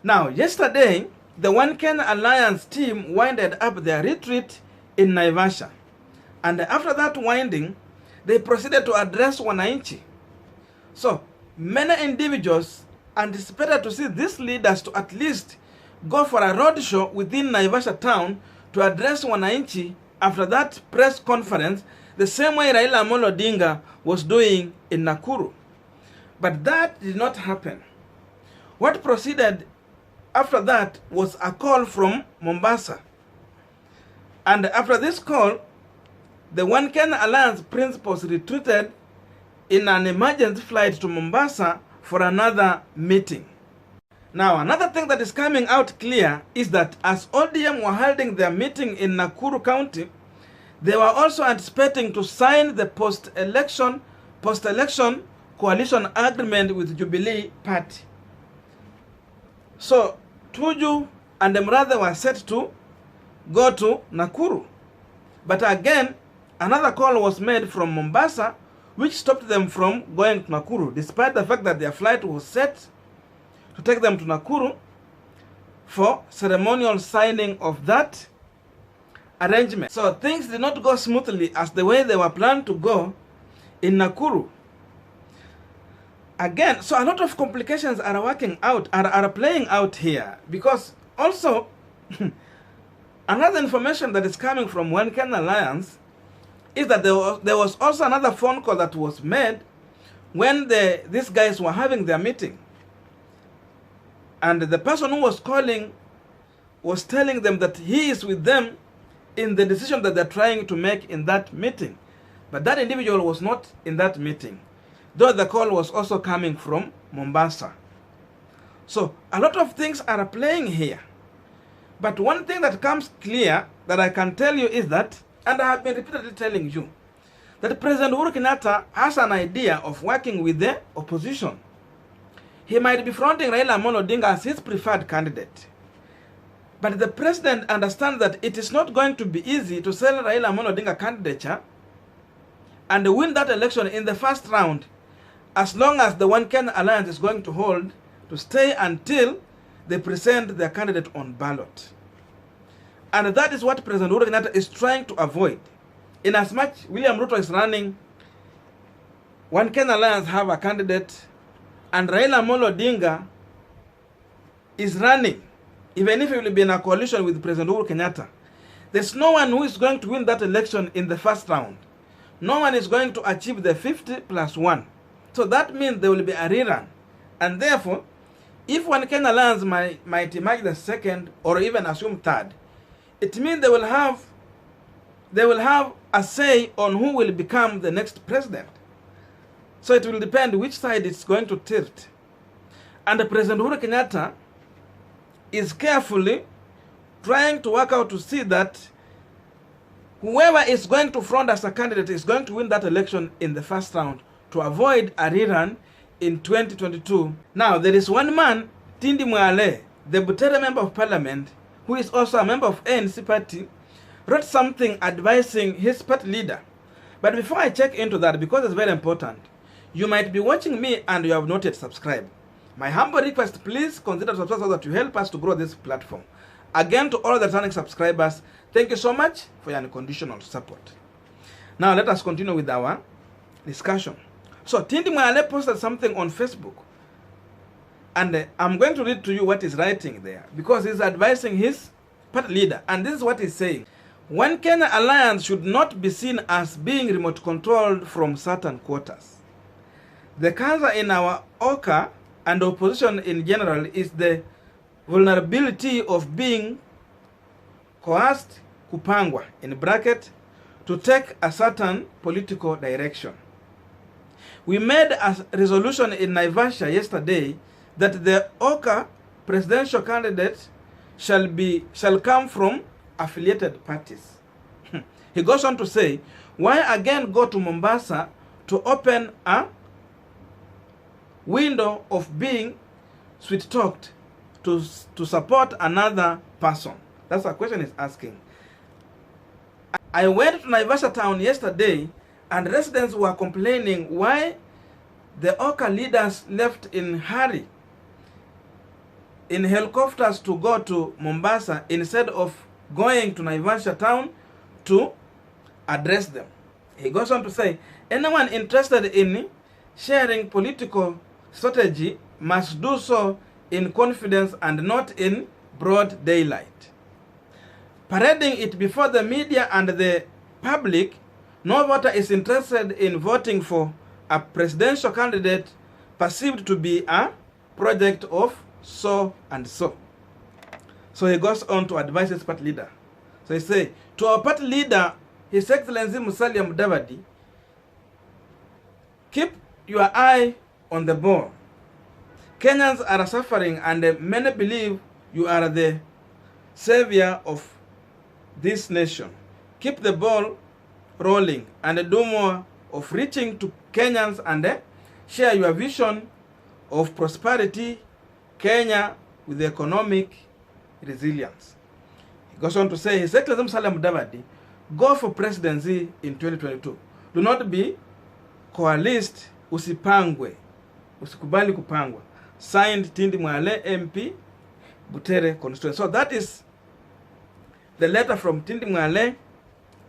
Now, yesterday, the One Kenya Alliance team winded up their retreat in Naivasha. And after that winding, they proceeded to address wananchi. So, many individuals anticipated to see these leaders to at least go for a roadshow within Naivasha town to address wananchi after that press conference, the same way Raila Amolo Odinga was doing in Nakuru. But that did not happen. What proceeded after that was a call from Mombasa. And after this call, the One Kenya Alliance principals retreated in an emergency flight to Mombasa for another meeting. Now, another thing that is coming out clear is that as ODM were holding their meeting in Nakuru County, they were also anticipating to sign the post-election coalition agreement with Jubilee Party. So, Tuju and Mrathe were set to go to Nakuru. But again, another call was made from Mombasa, which stopped them from going to Nakuru, despite the fact that their flight was set to take them to Nakuru for ceremonial signing of that arrangement. So things did not go smoothly as the way they were planned to go in Nakuru. Again, so a lot of complications are working out, are playing out here, because also another information that is coming from One Kenya Alliance is that there was also another phone call that was made when these guys were having their meeting. And the person who was calling was telling them that he is with them in the decision that they're trying to make in that meeting. But that individual was not in that meeting, though the call was also coming from Mombasa. So a lot of things are playing here. But one thing that comes clear that I can tell you is that, and I have been repeatedly telling you, that President Uhuru Kenyatta has an idea of working with the opposition. He might be fronting Raila Amolo Odinga as his preferred candidate. But the president understands that it is not going to be easy to sell Raila Amolo Odinga candidature and win that election in the first round, as long as the One Kenya Alliance is going to hold to stay until they present their candidate on ballot. And that is what President Uhuru Kenyatta is trying to avoid. In as much William Ruto is running, One Kenya Alliance have a candidate, and Raila Amolo Odinga is running, even if he will be in a coalition with President Uhuru Kenyatta. There's no one who is going to win that election in the first round. No one is going to achieve the 50+1. So that means there will be a rerun. And therefore, if One Kenya Alliance might emerge the second or even assume third, it means they will have a say on who will become the next president. So it will depend which side it's going to tilt. And President Uhuru Kenyatta is carefully trying to work out to see that whoever is going to front as a candidate is going to win that election in the first round to avoid a rerun in 2022. Now, there is one man, Tindi Mwale, the Butere member of parliament, who is also a member of ANC party, wrote something advising his party leader. But before I check into that, because it's very important, you might be watching me and you have not yet subscribed. My humble request, please consider subscribing so that you help us to grow this platform. Again, to all the returning subscribers, thank you so much for your unconditional support. Now, let us continue with our discussion. So, Tindi Mwale posted something on Facebook. And I'm going to read to you what he's writing there, because he's advising his party leader. And this is what he's saying. One Kenya Alliance should not be seen as being remote controlled from certain quarters. The cancer in our OCA and opposition in general is the vulnerability of being coerced, kupangwa, in bracket, to take a certain political direction. We made a resolution in Naivasha yesterday that the OCA presidential candidate shall come from affiliated parties. He goes on to say, why again go to Mombasa to open a window of being sweet-talked to support another person? That's a question he's asking. I went to Naivasha town yesterday and residents were complaining why the OCA leaders left in hurry in helicopters to go to Mombasa instead of going to Naivasha town to address them. He goes on to say, anyone interested in sharing political strategy must do so in confidence and not in broad daylight. Parading it before the media and the public, no voter is interested in voting for a presidential candidate perceived to be a project of so and so. So he goes on to advise his party leader. So he says, to our party leader, His Excellency Musalia Mudavadi, keep your eye on the ball. Kenyans are suffering and many believe you are the savior of this nation. Keep the ball rolling and do more of reaching to Kenyans and share your vision of prosperity, Kenya with economic resilience. He goes on to say, His Excellency Musalia Mudavadi, go for presidency in 2022. Do not be coalesced, usipangwe, usikubali kupangwa. Signed, Tindi Mwale, MP, Butere constituency. So that is the letter from Tindi Mwale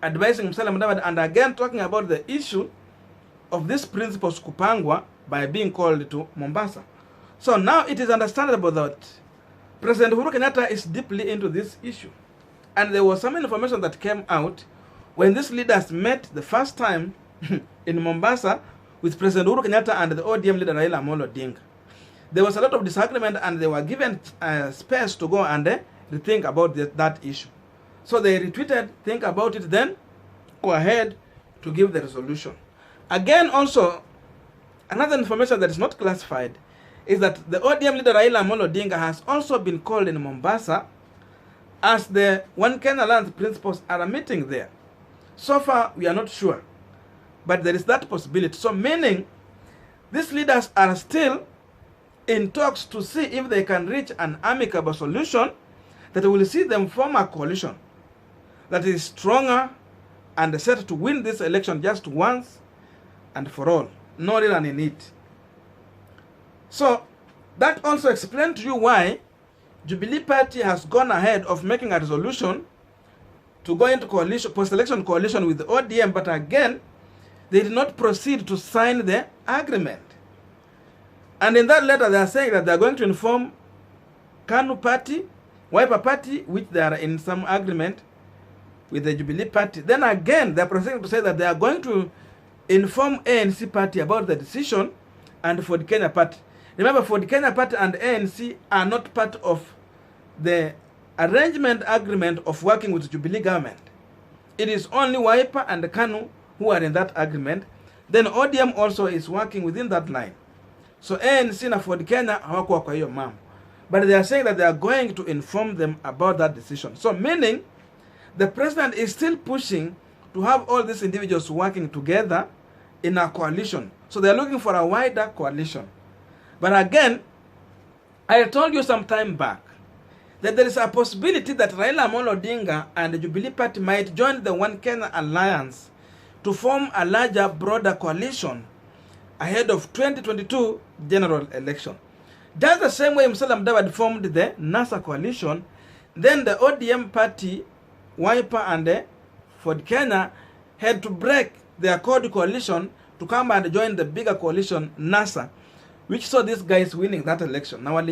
advising Musalia Mudavadi, and again talking about the issue of these principles kupangwa by being called to Mombasa. So now it is understandable that President Uhuru Kenyatta is deeply into this issue. And there was some information that came out when these leaders met the first time in Mombasa with President Uhuru Kenyatta and the ODM leader Raila Amolo Odinga. There was a lot of disagreement and they were given space to go and rethink about that issue. So they retweeted, think about it, then go ahead to give the resolution. Again, also, another information that is not classified is that the ODM leader Raila Amolo Odinga has also been called in Mombasa as the One Kenya Alliance principals are meeting there. So far, we are not sure, but there is that possibility. So meaning, these leaders are still in talks to see if they can reach an amicable solution that will see them form a coalition that is stronger and set to win this election just once and for all. No rerun in it. So that also explains to you why Jubilee Party has gone ahead of making a resolution to go into coalition, post-election coalition with the ODM, but again, they did not proceed to sign the agreement. And in that letter, they are saying that they are going to inform KANU Party, Wiper Party, which they are in some agreement with the Jubilee Party. Then again, they are proceeding to say that they are going to inform ANC Party about the decision and for the Kenya Party. Remember, for the Kenya Party and ANC are not part of the arrangement agreement of working with the Jubilee government. It is only Wiper and the KANU who are in that agreement. Then ODM also is working within that line. So ANC na Ford Kenya hawakuwa kwa hiyo mambo. But they are saying that they are going to inform them about that decision. So meaning, the president is still pushing to have all these individuals working together in a coalition. So they are looking for a wider coalition. But again, I told you some time back that there is a possibility that Raila Amolo Odinga and the Jubilee Party might join the One Kenya Alliance to form a larger, broader coalition ahead of 2022 general election. Just the same way Musalia Mudavadi formed the NASA coalition, then the ODM party, Wiper and Ford Kenya had to break their code coalition to come and join the bigger coalition, NASA, which saw these guys winning that election. Now,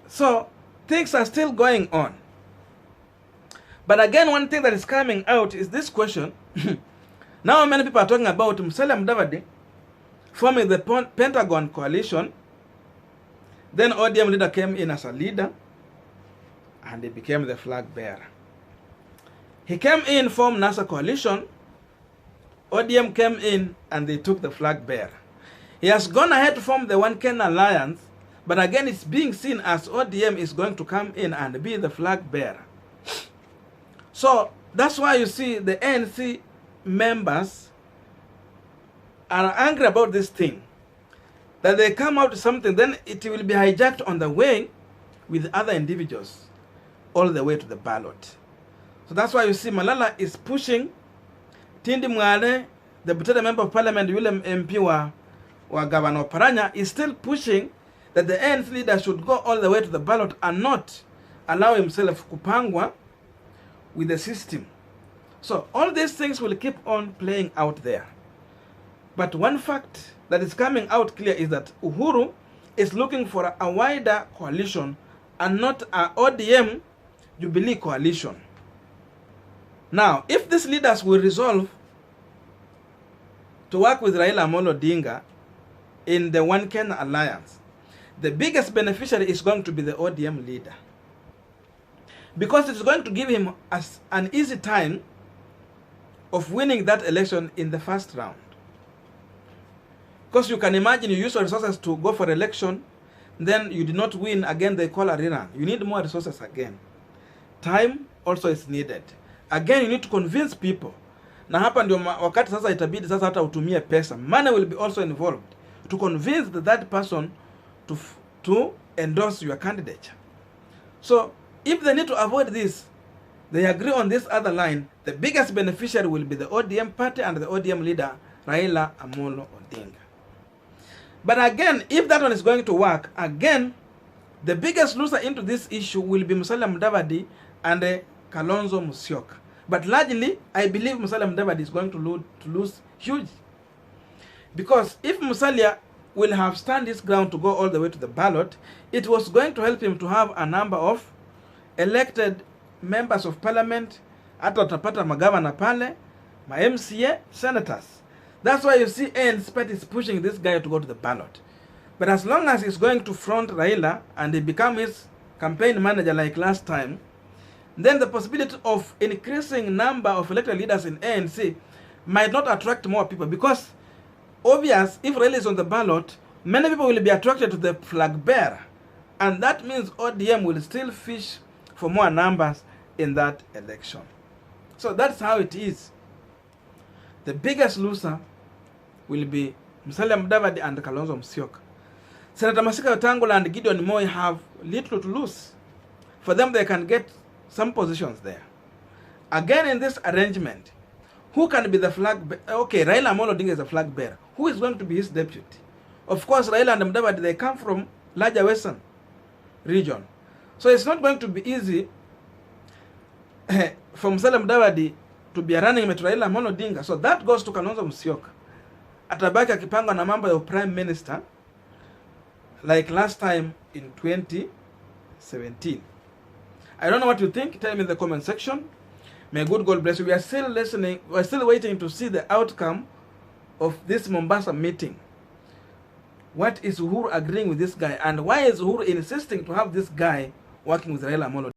so things are still going on. But again, one thing that is coming out is this question. Now many people are talking about Musalia Mudavadi forming the Pentagon coalition. Then ODM leader came in as a leader and he became the flag bearer. He came in, formed NASA coalition. ODM came in and they took the flag bearer. He has gone ahead to form the One Kenya Alliance, but again it's being seen as ODM is going to come in and be the flag bearer. So that's why you see the ANC members are angry about this thing. That they come out with something, then it will be hijacked on the way with other individuals all the way to the ballot. So that's why you see Malala is pushing Tindi Mwale, the Butere member of parliament, William MP or Governor Paranya is still pushing that the ANC leader should go all the way to the ballot and not allow himself kupangwa with the system. So all these things will keep on playing out there. But one fact that is coming out clear is that Uhuru is looking for a wider coalition and not a ODM Jubilee coalition. Now, if these leaders will resolve to work with Raila Amolo Odinga in the One Kenya alliance, the biggest beneficiary is going to be the ODM leader, because it's going to give him an easy time of winning that election in the first round. Because you can imagine you use your resources to go for election, then you did not win, again they call a rerun. You need more resources again. Time also is needed. Again, you need to convince people. Na hapa ndio wakati sasa itabidi sasa hata utumie pesa. Money will be also involved to convince that person to endorse your candidature. So, if they need to avoid this, they agree on this other line, the biggest beneficiary will be the ODM party and the ODM leader, Raila Amolo Odinga. But again, if that one is going to work, again, the biggest loser into this issue will be Musalia Mudavadi and Kalonzo Musyoka. But largely, I believe Musalia Mudavadi is going to lose huge. Because if Musalia will have stand his ground to go all the way to the ballot, it was going to help him to have a number of elected members of parliament, hata utapata magavana pale, ma MCA, senators. That's why you see ANC party is pushing this guy to go to the ballot. But as long as he's going to front Raila and he become his campaign manager like last time, then the possibility of increasing number of elected leaders in ANC might not attract more people, because obvious, if Raila is on the ballot, many people will be attracted to the flag bearer, and that means ODM will still fish for more numbers in that election. So that's how it is. The biggest loser will be Musalia Mudavadi and Kalonzo Musyoka. Senator Wetangula and Gideon have little to lose. For them, they can get some positions there. Again, in this arrangement, who can be the flag bearer? Okay, Raila Amolo Odinga is a flag bearer. Who is going to be his deputy? Of course, Raila and Mudavadi, they come from larger western region. So it's not going to be easy for Musalia Mudavadi to be a running mate to Raila Amolo Odinga. So that goes to Kalonzo Musyoka. Atabaki akipangwa na mambo ya prime minister like last time in 2017. I don't know what you think. Tell me in the comment section. May good God bless you. We are still listening. We are still waiting to see the outcome of this Mombasa meeting. What is Uhuru agreeing with this guy? And why is Uhuru insisting to have this guy working with Raila Amolo Odinga?